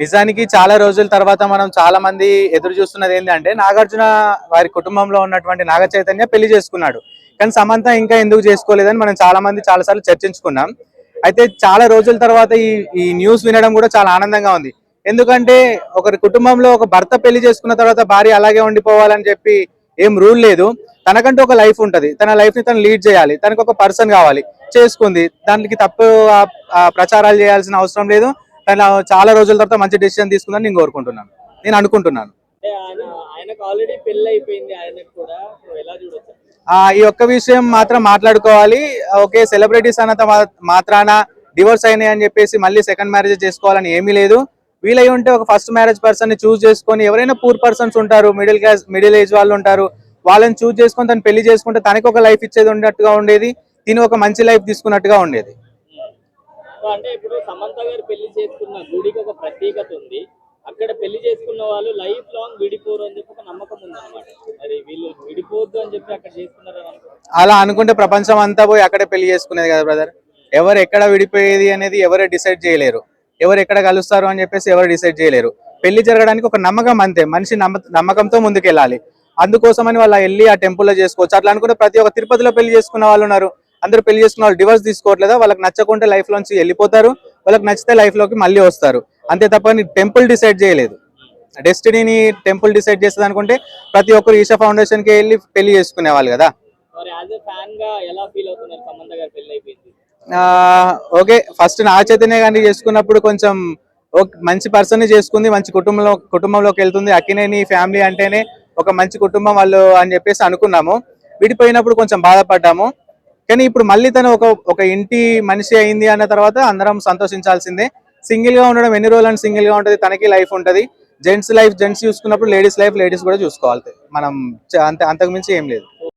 నిజానికి చాలా రోజుల తర్వాత మనం చాలా మంది ఎదురు చూస్తున్నది ఏంటంటే నాగార్జున వారి కుటుంబంలో ఉన్నటువంటి నాగ చైతన్య పెళ్లి చేసుకున్నాడు. కానీ సమంత ఇంకా ఎందుకు చేసుకోలేదని మనం చాలా మంది చాలా సార్లు చర్చించుకున్నాం. అయితే చాలా రోజుల తర్వాత ఈ న్యూస్ వినడం కూడా చాలా ఆనందంగా ఉంది. ఎందుకంటే ఒకరి కుటుంబంలో ఒక భర్త పెళ్లి చేసుకున్న తర్వాత భార్య అలాగే ఉండిపోవాలని చెప్పి ఏం రూల్ లేదు. తనకంటూ ఒక లైఫ్ ఉంటది. తన లైఫ్ ని తను లీడ్ చేయాలి. తనకు ఒక పర్సన్ కావాలి. చేసుకుంది. దానికి తప్పు ప్రచారాలు చేయాల్సిన అవసరం లేదు. తను చాలా రోజుల తర్వాత మంచి డెసిషన్ తీసుకుందని నేను కోరుకుంటున్నాను. నేను అనుకుంటున్నాను. ఈ ఒక్క విషయం మాత్రం మాట్లాడుకోవాలి. ఓకే, సెలబ్రిటీస్ అన్నంత మాత్రాన డివోర్స్ అయినాయి అని చెప్పేసి మళ్ళీ సెకండ్ మ్యారేజ్ చేసుకోవాలని ఏమీ లేదు. వీలై ఉంటే ఒక ఫస్ట్ మ్యారేజ్ పర్సన్ ని చూస్ చేసుకొని, ఎవరైనా పూర్ పర్సన్స్ ఉంటారు, మిడిల్ ఏజ్ వాళ్ళు ఉంటారు, వాళ్ళని చూస్ చేసుకొని తను పెళ్లి చేసుకుంటే తనకి ఒక లైఫ్ ఇచ్చేది ఉన్నట్టుగా ఉండేది. తిని ఒక మంచి లైఫ్ తీసుకున్నట్టుగా ఉండేది. అంటే ఇప్పుడు సమంత గారు పెళ్లి చేసుకున్న గుడికి ఒక ప్రత్యేకత ఉంది. అక్కడ పెళ్లి చేసుకున్న వాళ్ళు లైఫ్ లాంగ్ విడిపోరు అని చెప్పి ఒక నమ్మకం ఉందన్నమాట. మరి వీళ్ళు విడిపోవద్దు అని చెప్పి అక్కడ చేసుకున్నారు. అలా అనుకుంటే ప్రపంచం అంతా పోయి అక్కడే పెళ్లి చేసుకునేది కదా బ్రదర్. ఎవరు ఎక్కడ విడిపోయేది అనేది ఎవరే డిసైడ్ చేయలేరు. ఎవరు ఎక్కడ కలుస్తారు అని చెప్పేసి ఎవరు డిసైడ్ చేయలేరు. పెళ్లి జరగడానికి ఒక నమ్మకం అంతే. మనిషి నమ్మకంతో ముందుకెళ్ళాలి. అందుకోసమని వాళ్ళు వెళ్ళి ఆ టెంపుల్లో చేసుకోవచ్చు. అట్లా అనుకుంటే ప్రతి ఒక్క తిరుపతిలో పెళ్లి చేసుకున్న వాళ్ళు ఉన్నారు. అందరూ పెళ్లి చేసుకున్న వాళ్ళు డివోర్స్ తీసుకోవట్లేదా? వాళ్ళకి నచ్చకుంటే లైఫ్ లోంచి వెళ్ళిపోతారు. వాళ్ళకి నచ్చితే లైఫ్ లోకి మళ్ళీ వస్తారు. అంతే తప్ప టెంపుల్ డిసైడ్ చేయలేదు. డెస్టినీని టెంపుల్ డిసైడ్ చేస్తుంది అనుకుంటే ప్రతి ఒక్కరు ఈషా ఫౌండేషన్ కి వెళ్ళి పెళ్లి చేసుకునే వాళ్ళు కదా. ఓకే, ఫస్ట్ నాగ చైతన్య గారిని చేసుకున్నప్పుడు కొంచెం మంచి పర్సన్ ని చేసుకుంది, మంచి కుటుంబంలోకి వెళ్తుంది. అక్కినేని ఫ్యామిలీ అంటేనే ఒక మంచి కుటుంబం వాళ్ళు అని చెప్పేసి అనుకున్నాము. విడిపోయినప్పుడు కొంచెం బాధపడ్డాము. కానీ ఇప్పుడు మళ్ళీ తను ఒక ఇంటి మనిషి అయింది అన్న తర్వాత అందరం సంతోషించాల్సిందే. సింగిల్ గా ఉండడం ఎన్ని రోజులు అని సింగిల్ గా ఉంటది. తనకి లైఫ్ ఉంటది. జెంట్స్ లైఫ్ జెంట్స్ చూసుకున్నప్పుడు లేడీస్ లైఫ్ లేడీస్ కూడా చూసుకోవాలి. మనం అంతకు మించి ఏం లేదు.